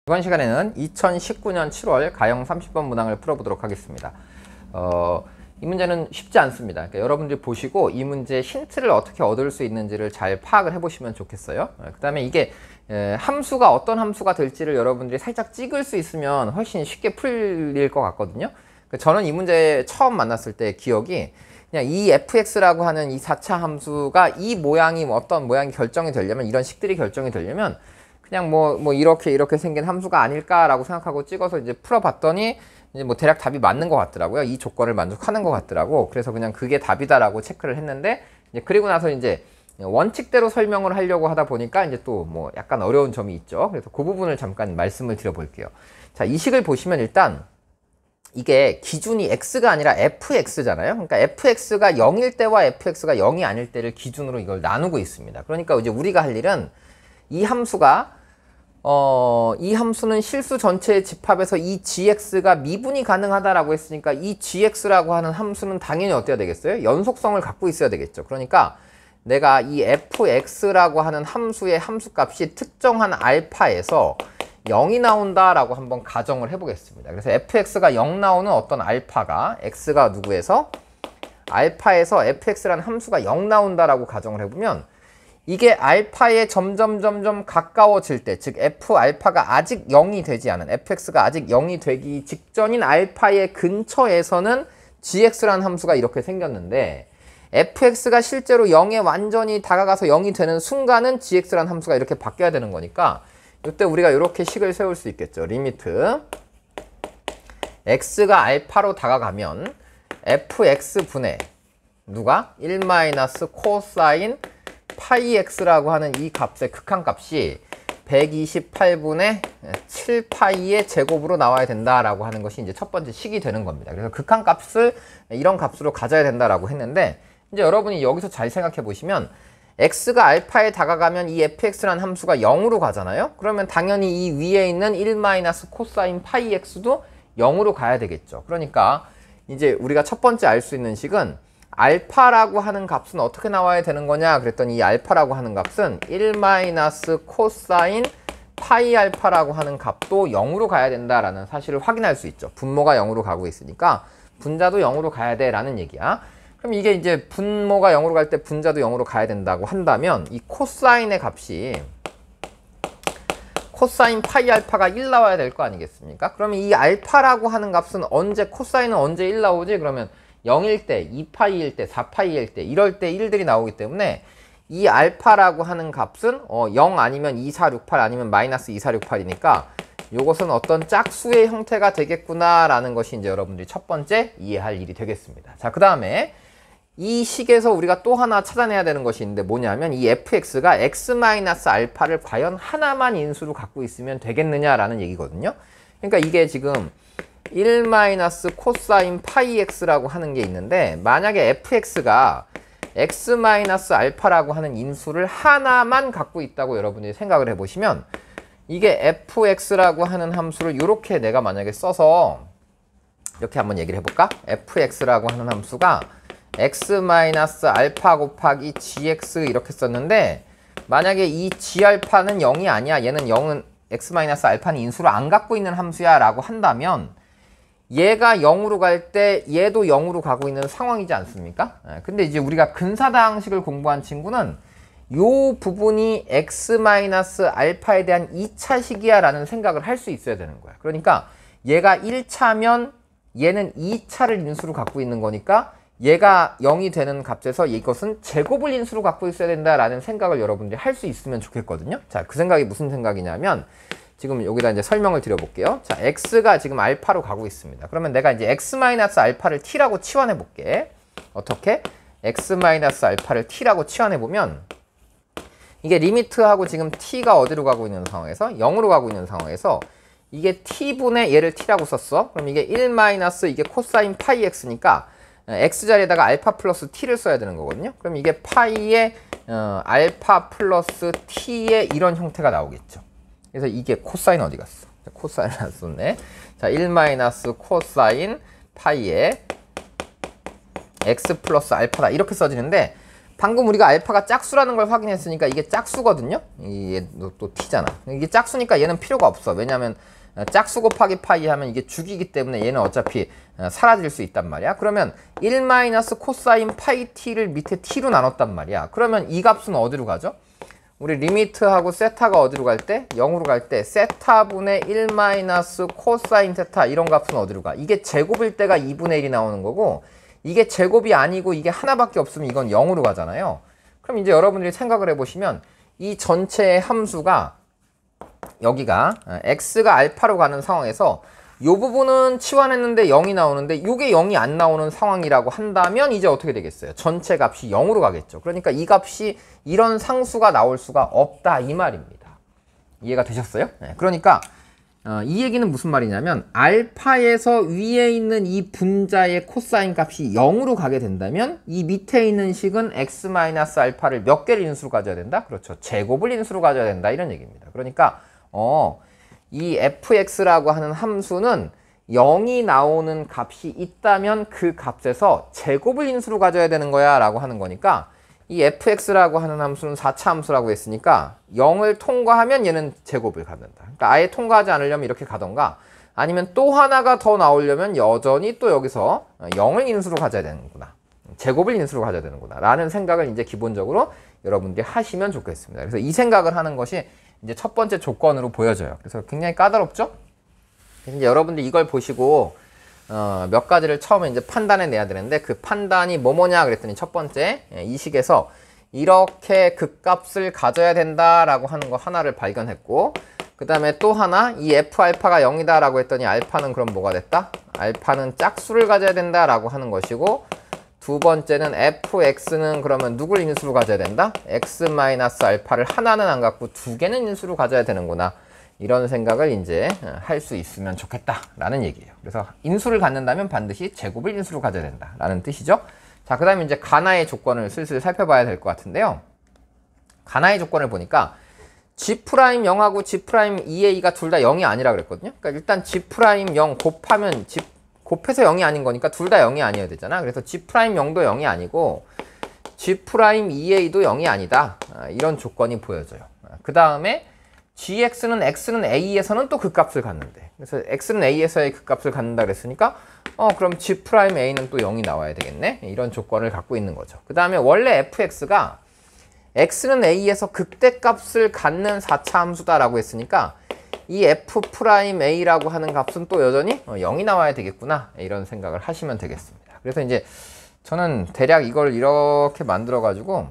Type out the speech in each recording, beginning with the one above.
이번 시간에는 2019년 7월 가형 30번 문항을 풀어보도록 하겠습니다. 이 문제는 쉽지 않습니다. 그러니까 여러분들이 보시고 이 문제의 힌트를 어떻게 얻을 수 있는지를 잘 파악을 해보시면 좋겠어요. 그 다음에 이게 함수가 어떤 함수가 될지를 여러분들이 살짝 찍을 수 있으면 훨씬 쉽게 풀릴 것 같거든요. 저는 이 문제 처음 만났을 때 기억이 그냥 이 fx라고 하는 이 4차 함수가 이 모양이 어떤 모양이 결정이 되려면, 이런 식들이 결정이 되려면 그냥 뭐 이렇게 생긴 함수가 아닐까라고 생각하고 찍어서 이제 풀어봤더니 이제 뭐 대략 답이 맞는 것 같더라고요. 이 조건을 만족하는 것 같더라고. 그래서 그냥 그게 답이다라고 체크를 했는데, 이제 그리고 나서 이제 원칙대로 설명을 하려고 하다 보니까 이제 또 뭐 약간 어려운 점이 있죠. 그래서 그 부분을 잠깐 말씀을 드려볼게요. 자, 이 식을 보시면 일단 이게 기준이 x가 아니라 fx잖아요. 그러니까 fx가 0일 때와 fx가 0이 아닐 때를 기준으로 이걸 나누고 있습니다. 그러니까 이제 우리가 할 일은 이 함수가 이 함수는 실수 전체의 집합에서 이 gx가 미분이 가능하다라고 했으니까 이 gx라고 하는 함수는 당연히 어때야 되겠어요? 연속성을 갖고 있어야 되겠죠. 그러니까 내가 이 fx라고 하는 함수의 함수값이 특정한 알파에서 0이 나온다라고 한번 가정을 해보겠습니다. 그래서 fx가 0 나오는 어떤 알파가, x가 누구에서? 알파에서 fx라는 함수가 0 나온다라고 가정을 해보면, 이게 알파에 점점 가까워질 때, 즉 f 알파가 아직 0이 되지 않은, fx가 아직 0이 되기 직전인 알파의 근처에서는 gx라는 함수가 이렇게 생겼는데, fx가 실제로 0에 완전히 다가가서 0이 되는 순간은 gx라는 함수가 이렇게 바뀌어야 되는 거니까, 이때 우리가 이렇게 식을 세울 수 있겠죠. 리미트 x가 알파로 다가가면 fx분의 누가? 1 코사인 파이 x라고 하는 이 값의 극한값이 128분의 7파이의 제곱으로 나와야 된다라고 하는 것이 이제 첫 번째 식이 되는 겁니다. 그래서 극한값을 이런 값으로 가져야 된다라고 했는데, 이제 여러분이 여기서 잘 생각해 보시면 x가 알파에 다가가면 이 fx라는 함수가 0으로 가잖아요. 그러면 당연히 이 위에 있는 1 코사인 파이 x도 0으로 가야 되겠죠. 그러니까 이제 우리가 첫 번째 알 수 있는 식은 알파라고 하는 값은 어떻게 나와야 되는 거냐 그랬더니, 이 알파라고 하는 값은 1 코사인 파이 알파라고 하는 값도 0으로 가야 된다라는 사실을 확인할 수 있죠. 분모가 0으로 가고 있으니까 분자도 0으로 가야 돼 라는 얘기야. 그럼 이게 이제 분모가 0으로 갈 때 분자도 0으로 가야 된다고 한다면, 이 코사인의 값이 코사인 파이 알파가 1 나와야 될 거 아니겠습니까? 그러면 이 알파라고 하는 값은 언제, 코사인은 언제 1 나오지? 그러면 0일 때, 2파이일 때, 4파이일 때, 이럴 때 1들이 나오기 때문에 이 알파라고 하는 값은 0 아니면 2468 아니면 마이너스 2468이니까 요것은 어떤 짝수의 형태가 되겠구나 라는 것이 이제 여러분들이 첫 번째 이해할 일이 되겠습니다. 자, 그 다음에 이 식에서 우리가 또 하나 찾아내야 되는 것이 있는데 뭐냐면, 이 fx가 x-알파를 과연 하나만 인수로 갖고 있으면 되겠느냐라는 얘기거든요. 그러니까 이게 지금 1 코사인 파이 x라고 하는 게 있는데, 만약에 fx가 x-알파라고 하는 인수를 하나만 갖고 있다고 여러분들이 생각을 해보시면, 이게 fx라고 하는 함수를 이렇게 내가 만약에 써서 이렇게 한번 얘기를 해볼까? fx라고 하는 함수가 x-알파 곱하기 gx 이렇게 썼는데, 만약에 이 g알파는 0이 아니야, 얘는 0은 x-알파는 인수를 안 갖고 있는 함수야 라고 한다면, 얘가 0으로 갈 때 얘도 0으로 가고 있는 상황이지 않습니까? 근데 이제 우리가 근사다항식을 공부한 친구는 요 부분이 x-알파에 대한 2차식이야 라는 생각을 할 수 있어야 되는 거야. 그러니까 얘가 1차면 얘는 2차를 인수로 갖고 있는 거니까 얘가 0이 되는 값에서 이것은 제곱을 인수로 갖고 있어야 된다라는 생각을 여러분들이 할 수 있으면 좋겠거든요. 자, 그 생각이 무슨 생각이냐면, 지금 여기다 이제 설명을 드려볼게요. 자, x가 지금 알파로 가고 있습니다. 그러면 내가 이제 x-알파를 t라고 치환해 볼게. 어떻게? x-알파를 t라고 치환해 보면, 이게 리미트하고 지금 t가 어디로 가고 있는 상황에서? 0으로 가고 있는 상황에서 이게 t분의 얘를 t라고 썼어. 그럼 이게 1 이게 코사인 파이 x니까 x 자리에다가 알파 플러스 t를 써야 되는 거거든요. 그럼 이게 파이의 알파 플러스 t의 이런 형태가 나오겠죠. 그래서 이게 코사인 어디 갔어? 코사인 안 썼네. 자, 1 코사인 파이의 x 플러스 알파다 이렇게 써지는데, 방금 우리가 알파가 짝수라는 걸 확인했으니까 이게 짝수거든요. 이게 또 t잖아. 이게 짝수니까 얘는 필요가 없어. 왜냐면 짝수 곱하기 파이 하면 이게 주기이기 때문에 얘는 어차피 사라질 수 있단 말이야. 그러면 1 마이너스 코사인 파이 t를 밑에 t로 나눴단 말이야. 그러면 이 값은 어디로 가죠? 우리 리미트하고 세타가 어디로 갈 때? 0으로 갈 때 세타분의 1 마이너스 코사인 세타 이런 값은 어디로 가? 이게 제곱일 때가 2분의 1이 나오는 거고 이게 제곱이 아니고 이게 하나밖에 없으면 이건 0으로 가잖아요. 그럼 이제 여러분들이 생각을 해보시면 이 전체의 함수가 여기가 x가 알파로 가는 상황에서 이 부분은 치환했는데 0이 나오는데 이게 0이 안 나오는 상황이라고 한다면 이제 어떻게 되겠어요? 전체 값이 0으로 가겠죠. 그러니까 이 값이 이런 상수가 나올 수가 없다 이 말입니다. 이해가 되셨어요? 네, 그러니까 이 얘기는 무슨 말이냐면 알파에서 위에 있는 이 분자의 코사인 값이 0으로 가게 된다면 이 밑에 있는 식은 x-알파를 몇 개를 인수로 가져야 된다? 그렇죠. 제곱을 인수로 가져야 된다 이런 얘기입니다. 그러니까 이 fx라고 하는 함수는 0이 나오는 값이 있다면 그 값에서 제곱을 인수로 가져야 되는 거야 라고 하는 거니까 이 fx라고 하는 함수는 4차 함수라고 했으니까 0을 통과하면 얘는 제곱을 갖는다. 그러니까 아예 통과하지 않으려면 이렇게 가던가 아니면 또 하나가 더 나오려면 여전히 또 여기서 0을 인수로 가져야 되는구나. 제곱을 인수로 가져야 되는구나. 라는 생각을 이제 기본적으로 여러분들이 하시면 좋겠습니다. 그래서 이 생각을 하는 것이 이제 첫 번째 조건으로 보여져요. 그래서 굉장히 까다롭죠? 그래서 이제 여러분들 이걸 보시고 몇 가지를 처음에 이제 판단해 내야 되는데 그 판단이 뭐냐 그랬더니 첫 번째 이 식에서 이렇게 극값을 가져야 된다라고 하는 거 하나를 발견했고 그 다음에 또 하나 이 f알파가 0이다 라고 했더니 알파는 그럼 뭐가 됐다? 알파는 짝수를 가져야 된다 라고 하는 것이고 두 번째는 fx는 그러면 누굴 인수로 가져야 된다? x-알파를 하나는 안 갖고 두 개는 인수로 가져야 되는구나. 이런 생각을 이제 할 수 있으면 좋겠다 라는 얘기예요. 그래서 인수를 갖는다면 반드시 제곱을 인수로 가져야 된다 라는 뜻이죠. 자, 그 다음에 이제 가나의 조건을 슬슬 살펴봐야 될 것 같은데요. 가나의 조건을 보니까 G'0하고 G'2a가 둘 다 0이 아니라 그랬거든요. 그러니까 일단 G'0 곱하면 곱해서 0이 아닌 거니까 둘 다 0이 아니어야 되잖아. 그래서 G'0도 0이 아니고 G'2a도 0이 아니다. 이런 조건이 보여져요. 그 다음에 gx는 x는 a에서는 또 그 값을 갖는데 그래서 x는 a에서의 그 값을 갖는다 그랬으니까 그럼 g'a는 또 0이 나와야 되겠네. 이런 조건을 갖고 있는 거죠. 그 다음에 원래 fx가 x는 a에서 극대값을 갖는 4차 함수다라고 했으니까 이 f'a라고 하는 값은 또 여전히 0이 나와야 되겠구나. 이런 생각을 하시면 되겠습니다. 그래서 이제 저는 대략 이걸 이렇게 만들어 가지고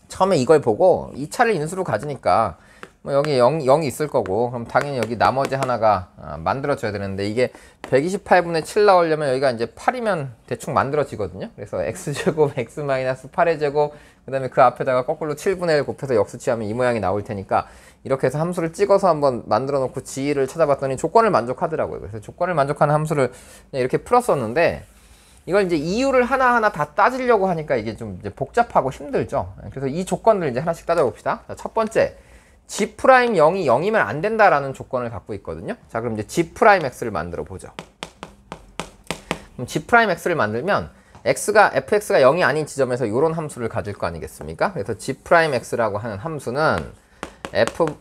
처음에 이걸 보고 2차를 인수로 가지니까 뭐 여기 0이 있을 거고 그럼 당연히 여기 나머지 하나가 만들어져야 되는데 이게 128분의 7 나오려면 여기가 이제 8이면 대충 만들어지거든요. 그래서 x제곱 x-8의 제곱 그 다음에 그 앞에다가 거꾸로 7분의 1 곱해서 역수치하면 이 모양이 나올 테니까 이렇게 해서 함수를 찍어서 한번 만들어 놓고 g를 찾아봤더니 조건을 만족하더라고요. 그래서 조건을 만족하는 함수를 이렇게 풀었었는데 이걸 이제 이유를 하나하나 다 따지려고 하니까 이게 좀 이제 복잡하고 힘들죠. 그래서 이 조건들 이제 하나씩 따져봅시다. 자, 첫 번째 G'0이 0이면 안 된다라는 조건을 갖고 있거든요. 자, 그럼 이제 G'X를 만들어 보죠. 그럼 G'X를 만들면 fx가 0이 아닌 지점에서 이런 함수를 가질 거 아니겠습니까? 그래서 G'X라고 하는 함수는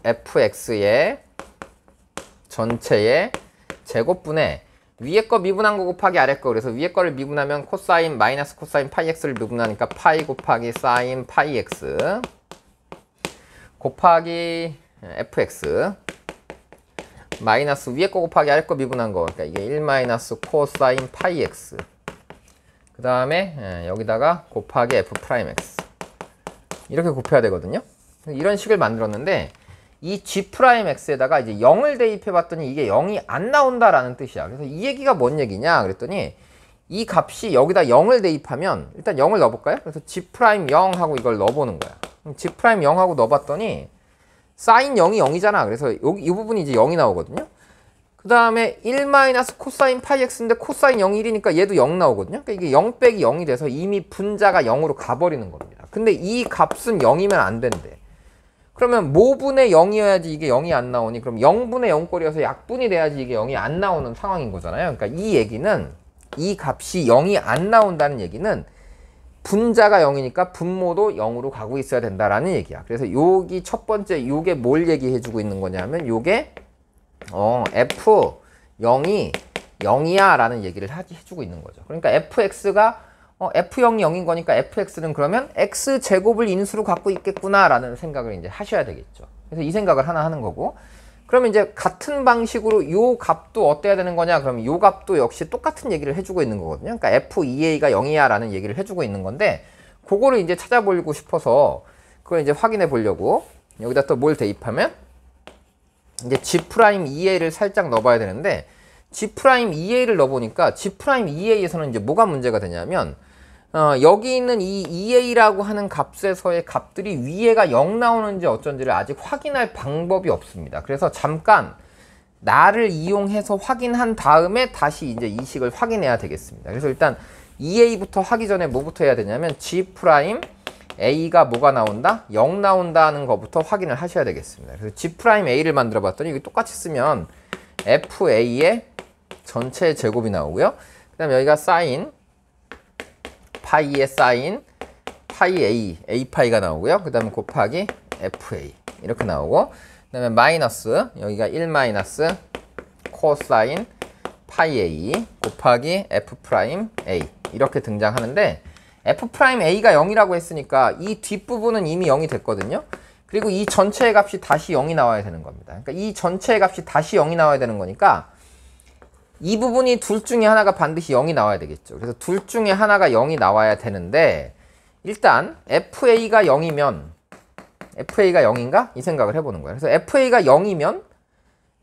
fx의 전체의 제곱분의 위에 거 미분한 거 곱하기 아래 거. 그래서 위에 거를 미분하면 코사인 마이너스 코사인 파이 x를 미분하니까 파이 곱하기 사인 파이 x 곱하기 fx 마이너스 위에 거 곱하기 아래 거 미분한 거. 그러니까 이게 1 마이너스 코사인 파이 x 그 다음에 여기다가 곱하기 f'x 이렇게 곱해야 되거든요. 이런 식을 만들었는데 이 G'X에다가 이제 0을 대입해 봤더니 이게 0이 안 나온다라는 뜻이야. 그래서 이 얘기가 뭔 얘기냐 그랬더니 이 값이 여기다 0을 대입하면 일단 0을 넣어볼까요? 그래서 G'0 하고 이걸 넣어보는 거야. 그럼 G'0 하고 넣어봤더니 사인 0이 0이잖아. 그래서 여기 이 부분이 이제 0이 나오거든요. 그 다음에 1 마이너스 코사인 파이 x인데 코사인 0이 1이니까 얘도 0 나오거든요. 그러니까 이게 0 빼기 0이 돼서 이미 분자가 0으로 가버리는 겁니다. 근데 이 값은 0이면 안 된대. 그러면 모분의 0이어야지 이게 0이 안 나오니 그럼 0분의 0꼴이어서 약분이 돼야지 이게 0이 안 나오는 상황인 거잖아요. 그러니까 이 얘기는 이 값이 0이 안 나온다는 얘기는 분자가 0이니까 분모도 0으로 가고 있어야 된다라는 얘기야. 그래서 여기 첫 번째 요게 뭘 얘기해주고 있는 거냐면 요게 F0이 0이야 라는 얘기를 해주고 있는 거죠. 그러니까 fx가 f0이 0인 거니까 fx는 그러면 x제곱을 인수로 갖고 있겠구나 라는 생각을 이제 하셔야 되겠죠. 그래서 이 생각을 하나 하는 거고, 그러면 이제 같은 방식으로 요 값도 어때야 되는 거냐? 그럼 요 값도 역시 똑같은 얘기를 해주고 있는 거거든요. 그러니까 f2a가 0이야 라는 얘기를 해주고 있는 건데, 그거를 이제 찾아보고 싶어서 그걸 이제 확인해 보려고 여기다 또 뭘 대입하면 이제 g'2a를 살짝 넣어봐야 되는데, g'2a를 넣어보니까 g'2a에서는 이제 뭐가 문제가 되냐면 여기 있는 이 2a라고 하는 값에서의 값들이 위에가 0 나오는지 어쩐지를 아직 확인할 방법이 없습니다. 그래서 잠깐 나를 이용해서 확인한 다음에 다시 이제 이 식을 확인해야 되겠습니다. 그래서 일단 2a부터 하기 전에 뭐부터 해야 되냐면 g'a가 뭐가 나온다? 0 나온다는 것부터 확인을 하셔야 되겠습니다. 그래서 g'a를 만들어 봤더니 이거 똑같이 쓰면 fa의 전체 제곱이 나오고요. 그 다음에 여기가 사인 파이의 사인 파이 a, a 파이가 나오고요. 그 다음에 곱하기 fa 이렇게 나오고, 그 다음에 마이너스 여기가 1 마이너스 코사인 파이 a 곱하기 f 프라임 a 이렇게 등장하는데, f 프라임 a가 0이라고 했으니까 이 뒷부분은 이미 0이 됐거든요. 그리고 이 전체의 값이 다시 0이 나와야 되는 겁니다. 그러니까 이 전체의 값이 다시 0이 나와야 되는 거니까 이 부분이 둘 중에 하나가 반드시 0이 나와야 되겠죠. 그래서 둘 중에 하나가 0이 나와야 되는데, 일단 FA가 0이면 FA가 0인가? 이 생각을 해보는 거예요. 그래서 FA가 0이면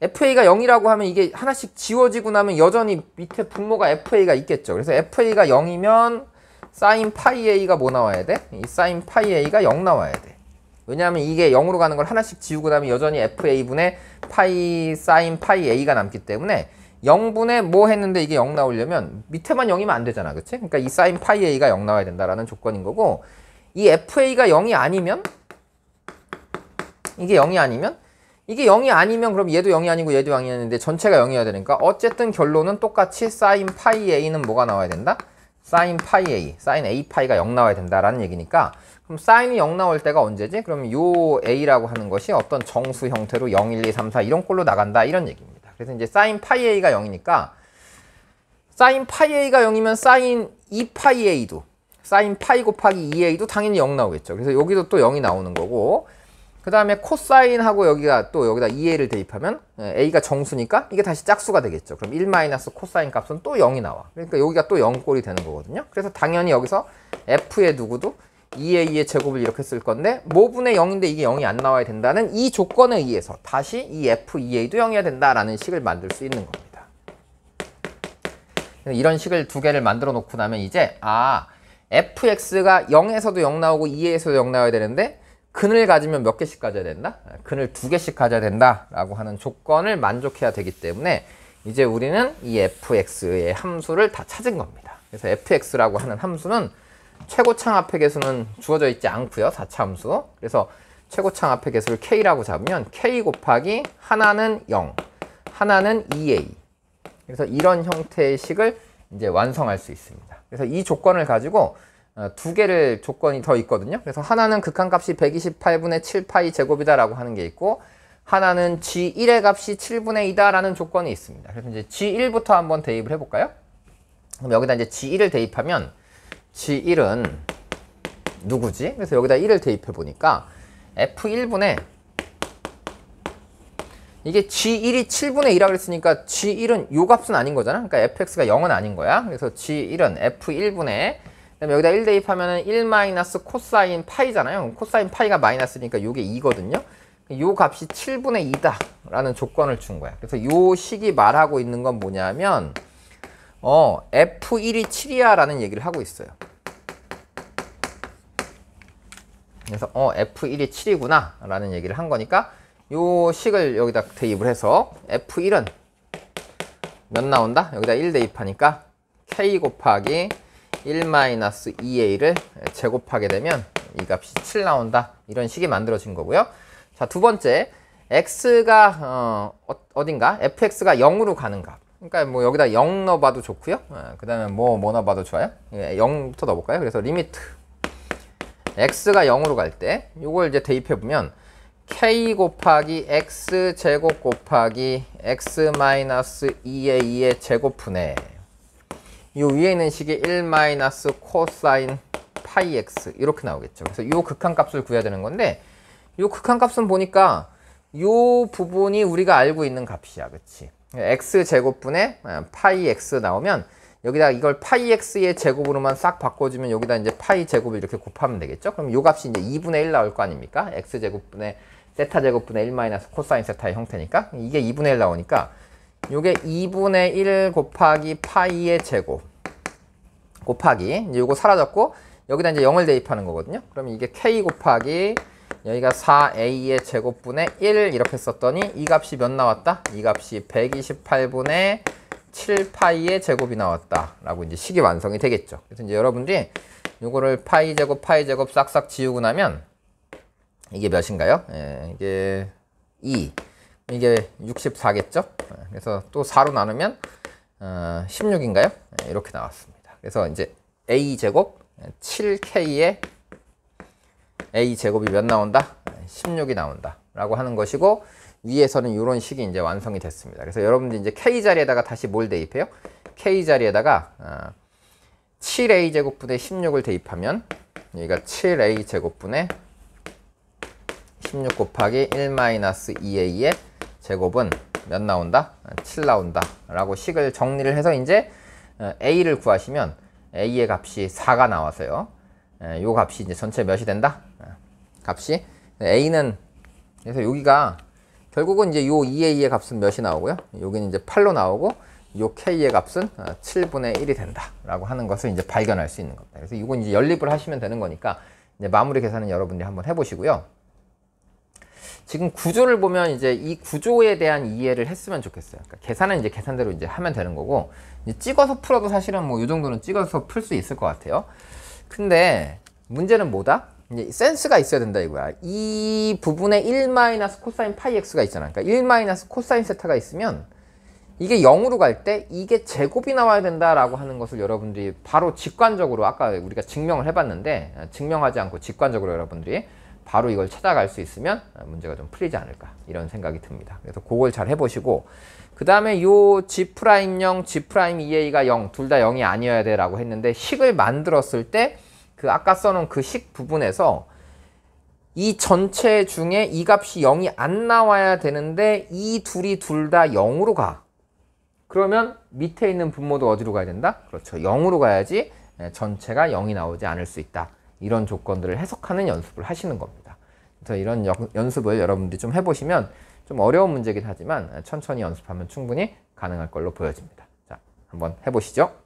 FA가 0이라고 하면 이게 하나씩 지워지고 나면 여전히 밑에 분모가 FA가 있겠죠. 그래서 FA가 0이면 사인 파이 A가 뭐 나와야 돼? 이 사인 파이 A가 0 나와야 돼. 왜냐하면 이게 0으로 가는 걸 하나씩 지우고 나면 여전히 FA분의 파이 사인 파이 A가 남기 때문에 0분의 뭐 했는데 이게 0 나오려면 밑에만 0이면 안 되잖아. 그치? 그러니까 이 사인 파이 A가 0 나와야 된다라는 조건인 거고, 이 FA가 0이 아니면 이게 0이 아니면 그럼 얘도 0이 아니고 얘도 0이 아닌데 전체가 0이어야 되니까 어쨌든 결론은 똑같이 사인 파이 A는 뭐가 나와야 된다? 사인 파이 A, 사인 A 파이가 0 나와야 된다라는 얘기니까, 그럼 사인이 0 나올 때가 언제지? 그럼 요 A라고 하는 것이 어떤 정수 형태로 0, 1, 2, 3, 4 이런 꼴로 나간다 이런 얘기입니다. 그래서 이제 사인 파이 A가 0이니까 사인 파이 A가 0이면 사인 2파이 A도 사인 파이 곱하기 2A도 당연히 0 나오겠죠. 그래서 여기도 또 0이 나오는 거고, 그 다음에 코사인하고 여기다 2A를 대입하면 A가 정수니까 이게 다시 짝수가 되겠죠. 그럼 1 마이너스 코사인 값은 또 0이 나와. 그러니까 여기가 또 0꼴이 되는 거거든요. 그래서 당연히 여기서 F의 누구도 2A의 제곱을 이렇게 쓸 건데 모분의 0인데 이게 0이 안 나와야 된다는 이 조건에 의해서 다시 이 F2A도 0이어야 된다라는 식을 만들 수 있는 겁니다. 이런 식을 두 개를 만들어 놓고 나면 이제 fx가 0에서도 0 나오고 2에서도 0 나와야 되는데 근을 가지면 몇 개씩 가져야 된다? 근을 2개씩 가져야 된다라고 하는 조건을 만족해야 되기 때문에 이제 우리는 이 fx의 함수를 다 찾은 겁니다. 그래서 fx라고 하는 함수는 최고창 앞의 개수는 주어져 있지 않고요. 4차 함수. 그래서 최고창 앞의 개수를 k라고 잡으면 k 곱하기 하나는 0, 하나는 2a. 그래서 이런 형태의 식을 이제 완성할 수 있습니다. 그래서 이 조건을 가지고 두 개를 조건이 더 있거든요. 그래서 하나는 극한값이 128분의 7파이 제곱이다 라고 하는 게 있고, 하나는 g1의 값이 7분의 2다 라는 조건이 있습니다. 그래서 이제 g1부터 한번 대입을 해볼까요? 그럼 여기다 이제 g1을 대입하면 g1은 누구지? 그래서 여기다 1을 대입해 보니까 f1분의 이게 g1이 7분의 2라고 그랬으니까 g1은 요 값은 아닌 거잖아. 그러니까 fx가 0은 아닌 거야. 그래서 g1은 f1분의 그다음에 여기다 1 대입하면은 1 마이너스 코사인 파이잖아요. 코사인 파이가 마이너스니까 요게 2거든요. 요 값이 7분의 2다 라는 조건을 준 거야. 그래서 요 식이 말하고 있는 건 뭐냐면 f1이 7이야 라는 얘기를 하고 있어요. 그래서 f1이 7이구나 라는 얘기를 한 거니까 요 식을 여기다 대입을 해서 f1은 몇 나온다? 여기다 1 대입하니까 k 곱하기 1-2a를 제곱하게 되면 이 값이 7 나온다. 이런 식이 만들어진 거고요. 자, 두 번째, x가 어딘가? fx가 0으로 가는 값. 그러니까 뭐 여기다 0 넣어봐도 좋고요. 그 다음에 뭐 넣어봐도 좋아요. 0부터 넣어볼까요? 그래서 리미트 x가 0으로 갈 때 이걸 이제 대입해보면 k 곱하기 x 제곱 곱하기 x 마이너스 2의 2의 제곱분의 이 위에 있는 식이 1 마이너스 코사인 파이 x 이렇게 나오겠죠. 그래서 이 극한값을 구해야 되는 건데 이 극한값은 보니까 이 부분이 우리가 알고 있는 값이야. 그치? x 제곱분의 파이 x 나오면 여기다 이걸 파이 x의 제곱으로만 싹 바꿔주면 여기다 이제 파이 제곱을 이렇게 곱하면 되겠죠? 그럼 이 값이 이제 2분의 1 나올 거 아닙니까? x 제곱분의 세타 제곱분의 1 마이너스 코사인 세타의 형태니까 이게 2분의 1 나오니까 요게 2분의 1 곱하기 파이의 제곱 곱하기 이제 요거 사라졌고 여기다 이제 0을 대입하는 거거든요. 그러면 이게 k 곱하기 여기가 4a의 제곱분의 1 이렇게 썼더니 이 값이 몇 나왔다? 이 값이 128분의 7파이의 제곱이 나왔다 라고 이제 식이 완성이 되겠죠. 그래서 이제 여러분들이 요거를 파이 제곱 싹싹 지우고 나면 이게 몇인가요? 이게 2 이게 64겠죠. 그래서 또 4로 나누면 16인가요? 이렇게 나왔습니다. 그래서 이제 a 제곱 7k의 a 제곱이 몇 나온다? 16이 나온다 라고 하는 것이고 위에서는 이런 식이 이제 완성이 됐습니다. 그래서 여러분들 이제 k 자리에다가 다시 뭘 대입해요? k 자리에다가 7a 제곱분의 16을 대입하면 여기가 7a 제곱분의 16 곱하기 1 마이너스 2a의 제곱은 몇 나온다? 7 나온다 라고 식을 정리를 해서 이제 a를 구하시면 a의 값이 4가 나와서요. 요 값이 이제 전체 몇이 된다? 값이 a는 그래서 여기가 결국은 이제 요 2a의 값은 몇이 나오고요. 여기는 이제 8로 나오고 요 k의 값은 7분의 1이 된다 라고 하는 것을 이제 발견할 수 있는 겁니다. 그래서 이건 이제 연립을 하시면 되는 거니까 이제 마무리 계산은 여러분들이 한번 해보시고요. 지금 구조를 보면 이제 이 구조에 대한 이해를 했으면 좋겠어요. 그러니까 계산은 이제 계산대로 이제 하면 되는 거고 이제 찍어서 풀어도 사실은 뭐 이 정도는 찍어서 풀 수 있을 것 같아요. 근데 문제는 뭐다? 이제 센스가 있어야 된다 이거야. 이 부분에 1 마이너스 코사인 파이 x가 있잖아. 그러니까 1 마이너스 코사인 세타가 있으면 이게 0으로 갈 때 이게 제곱이 나와야 된다라고 하는 것을 여러분들이 바로 직관적으로 아까 우리가 증명을 해봤는데 증명하지 않고 직관적으로 여러분들이 바로 이걸 찾아갈 수 있으면 문제가 좀 풀리지 않을까 이런 생각이 듭니다. 그래서 그걸 잘 해보시고 그 다음에 요 G'0, G'2a가 0 둘 다 0이 아니어야 돼 라고 했는데 식을 만들었을 때 그 아까 써놓은 그 식 부분에서 이 전체 중에 이 값이 0이 안 나와야 되는데 이 둘이 둘 다 0으로 가. 그러면 밑에 있는 분모도 어디로 가야 된다? 그렇죠. 0으로 가야지 전체가 0이 나오지 않을 수 있다. 이런 조건들을 해석하는 연습을 하시는 겁니다. 그래서 이런 연습을 여러분들이 좀 해보시면 좀 어려운 문제긴 하지만 천천히 연습하면 충분히 가능할 걸로 보여집니다. 자, 한번 해보시죠.